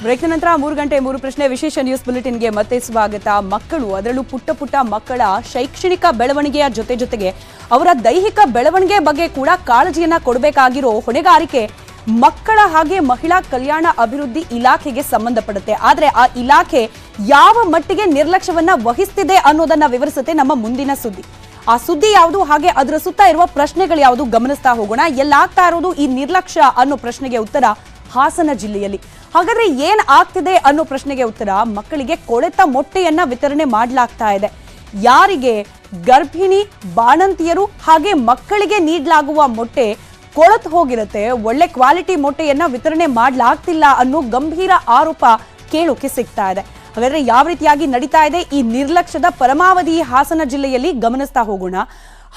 ಬ್ರೇಕ್ನ ನಂತರ 3 ಗಂಟೆ 3 ಪ್ರಶ್ನೆ ವಿಶೇಷ ನ್ಯೂಸ್ ಬುಲೆಟಿನ್ಗೆ ಮತ್ತೆ ಸ್ವಾಗತ. ಮಕ್ಕಳು, ಅದರಲ್ಲೂ ಪುಟ್ಟ ಮಕ್ಕಳ ಶೈಕ್ಷಣಿಕ ಬೆಳವಣಿಗೆಯ ಜೊತೆಗೆ ಅವರ ದೈಹಿಕ ಬೆಳವಣಿಗೆ ಬಗ್ಗೆ ಕೂಡ ಕಾಳಜಿಯನ್ನ ಕೊಡಬೇಕಾಗಿರೋ ಹೊಣೆಗಾರಿಕೆ ಮಕ್ಕಳ ಹಾಗೆ ಮಹಿಳಾ ಕಲ್ಯಾಣ ಅಭಿವೃದ್ಧಿ ಇಲಾಖೆಗೆ ಸಂಬಂಧಪಡುತ್ತೆ. ಆದ್ರೆ ಆ ಇಲಾಖೆ ಯಾವ ಮಟ್ಟಿಗೆ ನಿರ್ಲಕ್ಷ್ಯವನ್ನ ವಹಿಸ್ತಿದೆ ಅನ್ನೋದನ್ನ ವಿವರಿಸುತ್ತೆ ನಮ್ಮ ಮುಂದಿನ ಸುದ್ದಿ. ಆ ಸುದ್ದಿ ಯಾವುದು, ಹಾಗೆ ಅದರ ಸುತ್ತ ಇರುವ ಪ್ರಶ್ನೆಗಳು ಯಾವುದು ಗಮನಿಸ್ತಾ ಹೋಗೋಣ. ಎಲ್ಲಾಗ್ತಾ ಇರೋದು ಈ ನಿರ್ಲಕ್ಷ್ಯ ಅನ್ನೋ ಪ್ರಶ್ನೆಗೆ ಉತ್ತರ ಹಾಸನ ಜಿಲ್ಲೆಯಲ್ಲಿ. ಹಾಗಾದ್ರೆ ಏನ್ ಆಗ್ತಿದೆ ಅನ್ನೋ ಪ್ರಶ್ನೆಗೆ ಉತ್ತರ, ಮಕ್ಕಳಿಗೆ ಕೊಳೆತ ಮೊಟ್ಟೆಯನ್ನ ವಿತರಣೆ ಮಾಡಲಾಗ್ತಾ ಇದೆ. ಯಾರಿಗೆ? ಗರ್ಭಿಣಿ, ಬಾಣಂತಿಯರು ಹಾಗೆ ಮಕ್ಕಳಿಗೆ ನೀಡಲಾಗುವ ಮೊಟ್ಟೆ ಕೊಳೆತು ಹೋಗಿರುತ್ತೆ. ಒಳ್ಳೆ ಕ್ವಾಲಿಟಿ ಮೊಟ್ಟೆಯನ್ನ ವಿತರಣೆ ಮಾಡಲಾಗ್ತಿಲ್ಲ ಅನ್ನೋ ಗಂಭೀರ ಆರೋಪ ಕೇಳೋಕೆ ಸಿಗ್ತಾ ಇದೆ. ಹಾಗಾದ್ರೆ ಯಾವ ರೀತಿಯಾಗಿ ನಡೀತಾ ಇದೆ ಈ ನಿರ್ಲಕ್ಷ್ಯದ ಪರಮಾವಧಿ ಹಾಸನ ಜಿಲ್ಲೆಯಲ್ಲಿ ಗಮನಿಸ್ತಾ ಹೋಗೋಣ.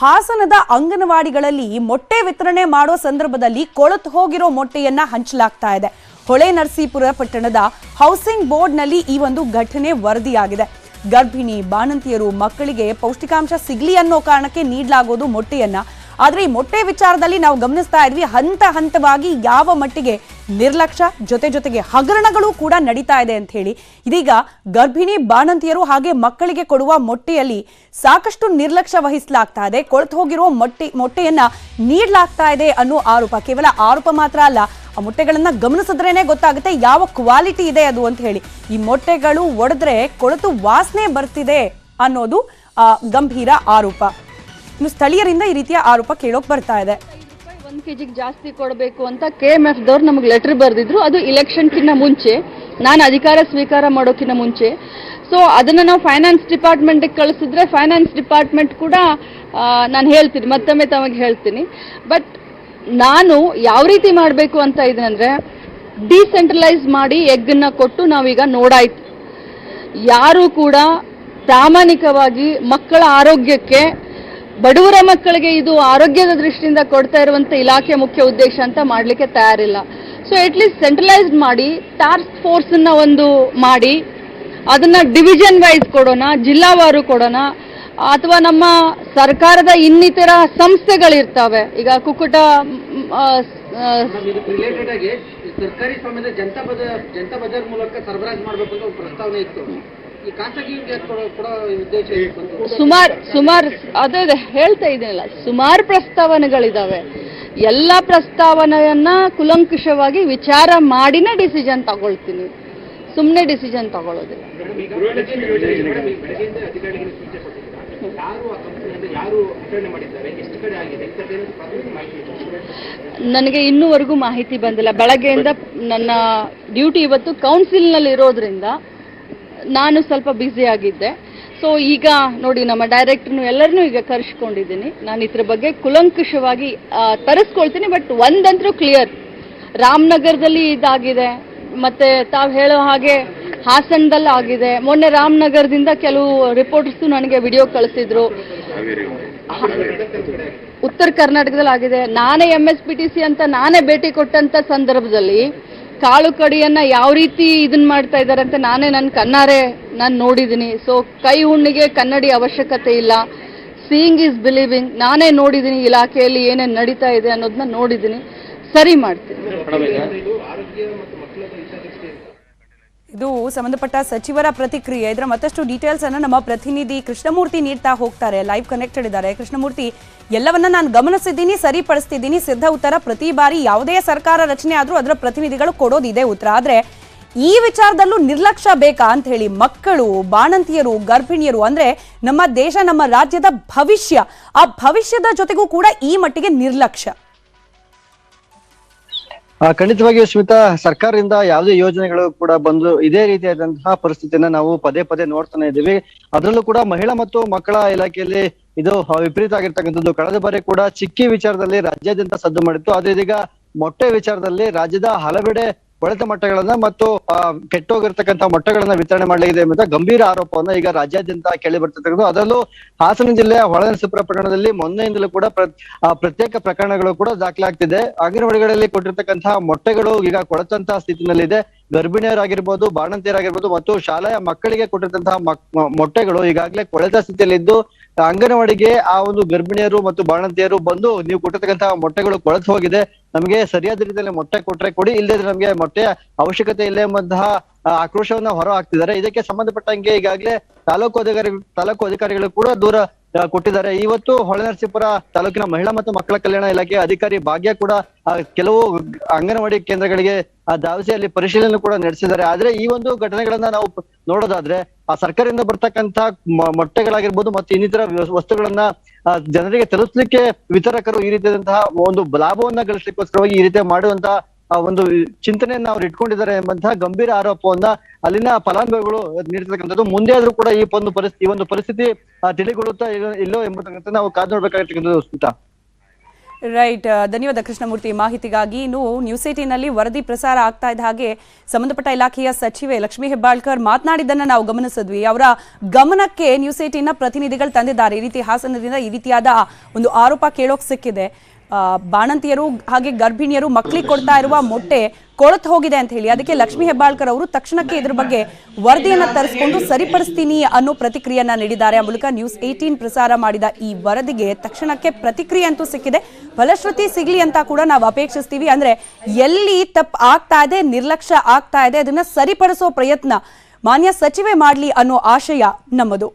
ಹಾಸನದ ಅಂಗನವಾಡಿಗಳಲ್ಲಿ ಮೊಟ್ಟೆ ವಿತರಣೆ ಮಾಡೋ ಸಂದರ್ಭದಲ್ಲಿ ಕೊಳೆತು ಹೋಗಿರೋ ಮೊಟ್ಟೆಯನ್ನ ಹಂಚಲಾಗ್ತಾ ಇದೆ. ಹೊಳೆ ನರಸೀಪುರ ಪಟ್ಟಣದ ಹೌಸಿಂಗ್ ಬೋರ್ಡ್ನಲ್ಲಿ ಈ ಒಂದು ಘಟನೆ ವರದಿಯಾಗಿದೆ. ಗರ್ಭಿಣಿ, ಬಾಣಂತಿಯರು, ಮಕ್ಕಳಿಗೆ ಪೌಷ್ಟಿಕಾಂಶ ಸಿಗ್ಲಿ ಅನ್ನೋ ಕಾರಣಕ್ಕೆ ನೀಡಲಾಗೋದು ಮೊಟ್ಟೆಯನ್ನ. ಆದ್ರೆ ಈ ಮೊಟ್ಟೆ ವಿಚಾರದಲ್ಲಿ ನಾವು ಗಮನಿಸ್ತಾ ಇದ್ವಿ ಹಂತವಾಗಿ ಯಾವ ಮಟ್ಟಿಗೆ ನಿರ್ಲಕ್ಷ್ಯ ಜೊತೆಗೆ ಹಗರಣಗಳು ಕೂಡ ನಡೀತಾ ಇದೆ ಅಂತ ಹೇಳಿ. ಇದೀಗ ಗರ್ಭಿಣಿ, ಬಾಣಂತಿಯರು ಹಾಗೆ ಮಕ್ಕಳಿಗೆ ಕೊಡುವ ಮೊಟ್ಟೆಯಲ್ಲಿ ಸಾಕಷ್ಟು ನಿರ್ಲಕ್ಷ್ಯ ವಹಿಸಲಾಗ್ತಾ ಇದೆ. ಕೊಳೆತು ಹೋಗಿರುವ ಮೊಟ್ಟೆಯನ್ನ ನೀಡಲಾಗ್ತಾ ಇದೆ ಅನ್ನೋ ಆರೋಪ. ಕೇವಲ ಆರೋಪ ಮಾತ್ರ ಅಲ್ಲ, ಆ ಮೊಟ್ಟೆಗಳನ್ನ ಗಮನಿಸಿದ್ರೇನೆ ಗೊತ್ತಾಗುತ್ತೆ ಯಾವ ಕ್ವಾಲಿಟಿ ಇದೆ ಅದು ಅಂತ ಹೇಳಿ. ಈ ಮೊಟ್ಟೆಗಳು ಒಡೆದ್ರೆ ಕೊಳೆತು ವಾಸನೆ ಬರ್ತಿದೆ ಅನ್ನೋದು ಗಂಭೀರ ಆರೋಪ. ಇನ್ನು ಸ್ಥಳೀಯರಿಂದ ಈ ರೀತಿಯ ಆರೋಪ ಕೇಳೋಕ್ ಬರ್ತಾ ಇದೆ. 1 kg ಜಾಸ್ತಿ ಕೊಡಬೇಕು ಅಂತ KMF ದವ್ರು ನಮಗೆ ಲೆಟರ್ ಬರೆದಿದ್ರು. ಅದು ಇಲೆಕ್ಷನ್ಕಿನ್ನ ಮುಂಚೆ, ನಾನು ಅಧಿಕಾರ ಸ್ವೀಕಾರ ಮಾಡೋಕ್ಕಿಂತ ಮುಂಚೆ. ಸೊ ಅದನ್ನ ನಾವು ಫೈನಾನ್ಸ್ ಡಿಪಾರ್ಟ್ಮೆಂಟ್ಗೆ ಕಳಿಸಿದ್ರೆ ಫೈನಾನ್ಸ್ ಡಿಪಾರ್ಟ್ಮೆಂಟ್ ಕೂಡ ನಾನು ಹೇಳ್ತೀನಿ, ಮತ್ತೊಮ್ಮೆ ತಮಗೆ ಹೇಳ್ತೀನಿ. ಬಟ್ ನಾನು ಯಾವ ರೀತಿ ಮಾಡಬೇಕು ಅಂತ ಇದೇನೆಂದ್ರೆ, ಡಿಸೆಂಟ್ರಲೈಸ್ ಮಾಡಿ ಎಗ್ಗನ್ನ ಕೊಟ್ಟು ನಾವೀಗ ನೋಡಾಯ್ತು. ಯಾರು ಕೂಡ ಪ್ರಾಮಾಣಿಕವಾಗಿ ಮಕ್ಕಳ ಆರೋಗ್ಯಕ್ಕೆ, ಬಡವರ ಮಕ್ಕಳಿಗೆ ಇದು ಆರೋಗ್ಯದ ದೃಷ್ಟಿಯಿಂದ ಕೊಡ್ತಾ ಇರುವಂತ ಇಲಾಖೆ ಮುಖ್ಯ ಉದ್ದೇಶ ಅಂತ ಮಾಡಲಿಕ್ಕೆ ತಯಾರಿಲ್ಲ. ಸೊ ಅಟ್ಲೀಸ್ಟ್ ಸೆಂಟ್ರಲೈಸ್ಡ್ ಮಾಡಿ ಟಾಸ್ಕ್ ಫೋರ್ಸ್ ಅನ್ನ ಒಂದು ಮಾಡಿ ಅದನ್ನ ಡಿವಿಷನ್ ವೈಸ್ ಕೊಡೋಣ, ಜಿಲ್ಲಾವಾರು ಕೊಡೋಣ, ಅಥವಾ ನಮ್ಮ ಸರ್ಕಾರದ ಇನ್ನಿತರ ಸಂಸ್ಥೆಗಳಿರ್ತಾವೆ. ಈಗ ಕುಕ್ಕುಟ ಸರ್ಕಾರಿ ಸ್ವಾಮ್ಯದ ಜನತಾ ಬಜಾರ್ ಮೂಲಕ ಸರಬರಾಜು ಮಾಡಬೇಕು ಅಂತ ಒಂದು ಪ್ರಸ್ತಾವನೆ ಇತ್ತು. ಸುಮಾರು ಅದೇ ಹೇಳ್ತಾ ಇದ್ದೀನಲ್ಲ, ಸುಮಾರು ಪ್ರಸ್ತಾವನೆಗಳಿದಾವೆ. ಎಲ್ಲ ಪ್ರಸ್ತಾವನೆಯನ್ನ ಕುಲಂಕುಷವಾಗಿ ವಿಚಾರ ಮಾಡಿನೇ ಡಿಸಿಷನ್ ತಗೊಳ್ತೀನಿ, ಸುಮ್ಮನೆ ಡಿಸಿಷನ್ ತಗೊಳ್ಳೋದಿಲ್ಲ. ನನಗೆ ಇನ್ನೂವರೆಗೂ ಮಾಹಿತಿ ಬಂದಿಲ್ಲ. ಬೆಳಗ್ಗೆಯಿಂದ ನನ್ನ ಡ್ಯೂಟಿ ಇವತ್ತು ಕೌನ್ಸಿಲ್ನಲ್ಲಿ ಇರೋದ್ರಿಂದ ನಾನು ಸ್ವಲ್ಪ ಬ್ಯುಸಿ ಆಗಿದ್ದೆ. ಸೊ ಈಗ ನೋಡಿ, ನಮ್ಮ ಡೈರೆಕ್ಟರ್ನು ಎಲ್ಲರನ್ನೂ ಈಗ ಕರೆಸ್ಕೊಂಡಿದ್ದೀನಿ. ನಾನು ಇದ್ರ ಬಗ್ಗೆ ಕುಲಂಕುಷವಾಗಿ ತರಿಸ್ಕೊಳ್ತೀನಿ. ಬಟ್ ಒಂದಂತರೂ ಕ್ಲಿಯರ್, ರಾಮನಗರದಲ್ಲಿ ಇದಾಗಿದೆ, ಮತ್ತೆ ತಾವು ಹೇಳೋ ಹಾಗೆ ಹಾಸನದಲ್ಲಿ ಆಗಿದೆ. ಮೊನ್ನೆ ರಾಮನಗರದಿಂದ ಕೆಲವು ರಿಪೋರ್ಟರ್ಸ್ ನನಗೆ ವಿಡಿಯೋ ಕಳಿಸಿದ್ರು. ಉತ್ತರ ಕರ್ನಾಟಕದಲ್ಲಿ ಆಗಿದೆ. ನಾನೇ MSPTC ಅಂತ ನಾನೇ ಭೇಟಿ ಕೊಟ್ಟಂತ ಸಂದರ್ಭದಲ್ಲಿ ಕಾಳು ಕಡಿಯನ್ನ ಯಾವ ರೀತಿ ಇದನ್ನ ಮಾಡ್ತಾ ಇದ್ದಾರೆ ಅಂತ ನಾನೇ ನನ್ನ ಕಣ್ಣಾರೆ ನಾನು ನೋಡಿದ್ದೀನಿ. ಸೊ ಕೈ ಹುಣ್ಣಿಗೆ ಕನ್ನಡಿ ಅವಶ್ಯಕತೆ ಇಲ್ಲ. Seeing is believing. ನಾನೇ ನೋಡಿದ್ದೀನಿ ಇಲಾಖೆಯಲ್ಲಿ ಏನೇನು ನಡೀತಾ ಇದೆ ಅನ್ನೋದನ್ನ ನೋಡಿದ್ದೀನಿ. ಸರಿ ಮಾಡ್ತೀನಿ. ಇದು ಸಂಬಂಧಪಟ್ಟ ಸಚಿವರ ಪ್ರತಿಕ್ರಿಯೆ. ಇದರ ಮತ್ತಷ್ಟು ಡೀಟೇಲ್ಸ್ ಅನ್ನು ನಮ್ಮ ಪ್ರತಿನಿಧಿ ಕೃಷ್ಣಮೂರ್ತಿ ನೀಡ್ತಾ ಹೋಗ್ತಾರೆ. ಲೈವ್ ಕನೆಕ್ಟೆಡ್ ಇದ್ದಾರೆ. ಕೃಷ್ಣಮೂರ್ತಿ, ಎಲ್ಲವನ್ನ ನಾನು ಗಮನಿಸಿದ್ದೀನಿ, ಸರಿಪಡಿಸ್ತಿದ್ದೀನಿ, ಸಿದ್ಧ ಉತ್ತರ. ಪ್ರತಿ ಬಾರಿ ಯಾವುದೇ ಸರ್ಕಾರ ರಚನೆ ಆದ್ರೂ ಅದರ ಪ್ರತಿನಿಧಿಗಳು ಕೊಡೋದಿದೆ ಉತ್ತರ. ಆದ್ರೆ ಈ ವಿಚಾರದಲ್ಲೂ ನಿರ್ಲಕ್ಷ್ಯ ಬೇಕಾ ಅಂತ ಹೇಳಿ, ಮಕ್ಕಳು, ಬಾಣಂತಿಯರು, ಗರ್ಭಿಣಿಯರು ಅಂದ್ರೆ ನಮ್ಮ ದೇಶ, ನಮ್ಮ ರಾಜ್ಯದ ಭವಿಷ್ಯ, ಆ ಭವಿಷ್ಯದ ಜೊತೆಗೂ ಕೂಡ ಈ ಮಟ್ಟಿಗೆ ನಿರ್ಲಕ್ಷ್ಯ. ಖಂಡಿತವಾಗಿಯೂ ಸ್ಮಿತಾ, ಸರ್ಕಾರದಿಂದ ಯಾವುದೇ ಯೋಜನೆಗಳು ಕೂಡ ಬಂದು ಇದೇ ರೀತಿಯಾದಂತಹ ಪರಿಸ್ಥಿತಿಯನ್ನ ನಾವು ಪದೇ ನೋಡ್ತಾನೆ ಇದ್ದೀವಿ. ಅದರಲ್ಲೂ ಕೂಡ ಮಹಿಳಾ ಮತ್ತು ಮಕ್ಕಳ ಇಲಾಖೆಯಲ್ಲಿ ಇದು ವಿಪರೀತ ಆಗಿರ್ತಕ್ಕಂಥದ್ದು. ಕಳೆದ ಬಾರಿ ಕೂಡ ಚಿಕ್ಕಿ ವಿಚಾರದಲ್ಲಿ ರಾಜ್ಯಾದ್ಯಂತ ಸದ್ದು ಮಾಡಿತ್ತು. ಆದ್ರೆ ಇದೀಗ ಮೊಟ್ಟೆ ವಿಚಾರದಲ್ಲಿ ರಾಜ್ಯದ ಹಲವೆಡೆ ಕೊಳೆತ ಮೊಟ್ಟೆಗಳನ್ನ ಮತ್ತು ಕೆಟ್ಟೋಗಿರ್ತಕ್ಕಂಥ ಮೊಟ್ಟೆಗಳನ್ನ ವಿತರಣೆ ಮಾಡಲಾಗಿದೆ ಎಂಬ ಗಂಭೀರ ಆರೋಪವನ್ನ ಈಗ ರಾಜ್ಯಾದ್ಯಂತ ಕೇಳಿ ಬರ್ತಿರ್ತಕ್ಕಂಥದ್ದು. ಅದರಲ್ಲೂ ಹಾಸನ ಜಿಲ್ಲೆಯ ಹೊಳೆನರಸೀಪುರ ಪ್ರಕರಣದಲ್ಲಿ ಮೊನ್ನೆಯಿಂದಲೂ ಕೂಡ ಪ್ರತ್ಯೇಕ ಪ್ರಕರಣಗಳು ಕೂಡ ದಾಖಲಾಗ್ತಿದೆ. ಅಂಗನವಾಡಿಗಳಲ್ಲಿ ಕೊಟ್ಟಿರ್ತಕ್ಕಂತಹ ಮೊಟ್ಟೆಗಳು ಈಗ ಕೊಳೆತಂತಹ ಸ್ಥಿತಿನಲ್ಲಿದೆ. ಗರ್ಭಿಣಿಯರಾಗಿರ್ಬೋದು, ಬಾಣಂತಿಯರಾಗಿರ್ಬೋದು ಮತ್ತು ಶಾಲೆಯ ಮಕ್ಕಳಿಗೆ ಕೊಟ್ಟಿರ್ತಂತಹ ಮೊಟ್ಟೆಗಳು ಈಗಾಗಲೇ ಕೊಳೆತ ಸ್ಥಿತಿಯಲ್ಲಿದ್ದು ಅಂಗನವಾಡಿಗೆ ಆ ಒಂದು ಗರ್ಭಿಣಿಯರು ಮತ್ತು ಬಾಣಂತಿಯರು ಬಂದು ನೀವು ಕೊಟ್ಟಿರ್ತಕ್ಕಂತಹ ಮೊಟ್ಟೆಗಳು ಕೊಳೆತು ಹೋಗಿದೆ, ನಮಗೆ ಸರಿಯಾದ ರೀತಿಯಲ್ಲಿ ಮೊಟ್ಟೆ ಕೊಟ್ರೆ ಕೊಡಿ, ಇಲ್ಲದಿದ್ರೆ ನಮಗೆ ಮೊಟ್ಟೆಯ ಅವಶ್ಯಕತೆ ಇಲ್ಲ ಎಂಬಂತಹ ಆಕ್ರೋಶವನ್ನ ಹೊರ ಹಾಕ್ತಿದ್ದಾರೆ. ಇದಕ್ಕೆ ಸಂಬಂಧಪಟ್ಟಂಗೆ ಈಗಾಗಲೇ ತಾಲೂಕು ಅಧಿಕಾರಿಗಳು ಕೂಡ ದೂರ ಕೊಟ್ಟಿದ್ದಾರೆ. ಇವತ್ತು ಹೊಳೆನರಸೀಪುರ ತಾಲೂಕಿನ ಮಹಿಳಾ ಮತ್ತು ಮಕ್ಕಳ ಕಲ್ಯಾಣ ಇಲಾಖೆ ಅಧಿಕಾರಿ ಭಾಗ್ಯ ಕೂಡ ಕೆಲವು ಅಂಗನವಾಡಿ ಕೇಂದ್ರಗಳಿಗೆ ಧಾವಿಸಿ ಅಲ್ಲಿ ಪರಿಶೀಲನೆ ಕೂಡ ನಡೆಸಿದ್ದಾರೆ. ಆದ್ರೆ ಈ ಒಂದು ಘಟನೆಗಳನ್ನ ನಾವು ನೋಡೋದಾದ್ರೆ ಆ ಸರ್ಕಾರದಿಂದ ಬರ್ತಕ್ಕಂತ ಮೊಟ್ಟೆಗಳಾಗಿರ್ಬೋದು ಮತ್ತು ಇನ್ನಿತರ ವಸ್ತುಗಳನ್ನ ಜನರಿಗೆ ತಲುಪಿಸಲಿಕ್ಕೆ ವಿತರಕರು ಈ ರೀತಿಯಾದಂತಹ ಒಂದು ಲಾಭವನ್ನ ಗಳಿಸಲಿಕ್ಕೋಸ್ಕರವಾಗಿ ಈ ರೀತಿ ಮಾಡುವಂತಹ ಒಂದು ಚಿಂತನೆಯನ್ನ ಅವ್ರು ಇಟ್ಕೊಂಡಿದ್ದಾರೆ ಎಂಬಂತಹ ಗಂಭೀರ ಆರೋಪವನ್ನ ಅಲ್ಲಿನ ಫಲಾನುಭವಿಗಳು ನೀಡ್ತಕ್ಕಂಥದ್ದು. ಮುಂದೆ ಆದ್ರೂ ಕೂಡ ಈ ಒಂದು ಪರಿಸ್ಥಿತಿ ತಿಳಿಗೊಳ್ಳುತ್ತಾ ಇಲ್ಲೋ ಎಂಬುದನ್ನ ನಾವು ಕಾದು ನೋಡ್ಬೇಕಾಗಿರ್ತಕ್ಕಂಥದ್ದು ಸ್ಮಿತಾ. ರೈಟ್, ಧನ್ಯವಾದ ಕೃಷ್ಣಮೂರ್ತಿ ಮಾಹಿತಿಗಾಗಿ. ಇನ್ನು ನ್ಯೂಸ್ 18ನಲ್ಲಿ ವರದಿ ಪ್ರಸಾರ ಆಗ್ತಾ ಇದ್ದ ಹಾಗೆ ಸಂಬಂಧಪಟ್ಟ ಇಲಾಖೆಯ ಸಚಿವೆ ಲಕ್ಷ್ಮೀ ಹೆಬ್ಬಾಳ್ಕರ್ ಮಾತನಾಡಿದ್ದನ್ನ ನಾವು ಗಮನಿಸಿದ್ವಿ. ಅವರ ಗಮನಕ್ಕೆ ನ್ಯೂಸ್ 18ನ ಪ್ರತಿನಿಧಿಗಳು ತಂದಿದ್ದಾರೆ. ಈ ರೀತಿ ಹಾಸನದಿಂದ ಈ ರೀತಿಯಾದ ಒಂದು ಆರೋಪ ಕೇಳೋಕ್ ಸಿಕ್ಕಿದೆ. ಬಾಣಂತಿಯರು ಹಾಗೆ ಗರ್ಭಿಣಿಯರು ಮಕ್ಕಳಿಗೆ ಕೊಡ್ತಾ ಇರುವ ಮೊಟ್ಟೆ ಕೊಳತು ಹೋಗಿದೆ ಅಂತ ಹೇಳಿ, ಅದಕ್ಕೆ ಲಕ್ಷ್ಮೀ ಹೆಬ್ಬಾಳ್ಕರ್ ಅವರು ತಕ್ಷಣಕ್ಕೆ ಇದ್ರ ಬಗ್ಗೆ ವರದಿಯನ್ನ ತರಿಸಿಕೊಂಡು ಸರಿಪಡಿಸ್ತೀನಿ ಅನ್ನೋ ಪ್ರತಿಕ್ರಿಯೆಯನ್ನ ನೀಡಿದ್ದಾರೆ. ಆ ಮೂಲಕ ನ್ಯೂಸ್ 18 ಪ್ರಸಾರ ಮಾಡಿದ ಈ ವರದಿಗೆ ತಕ್ಷಣಕ್ಕೆ ಪ್ರತಿಕ್ರಿಯೆ ಅಂತೂ ಸಿಕ್ಕಿದೆ. ಫಲಶ್ರುತಿ ಸಿಗ್ಲಿ ಅಂತ ಕೂಡ ನಾವು ಅಪೇಕ್ಷಿಸ್ತೀವಿ. ಅಂದ್ರೆ ಎಲ್ಲಿ ತಪ್ಪು ಆಗ್ತಾ ಇದೆ, ನಿರ್ಲಕ್ಷ್ಯ ಆಗ್ತಾ ಇದೆ, ಅದನ್ನ ಸರಿಪಡಿಸೋ ಪ್ರಯತ್ನ ಮಾನ್ಯ ಸಚಿವೆ ಮಾಡ್ಲಿ ಅನ್ನೋ ಆಶಯ ನಮ್ಮದು.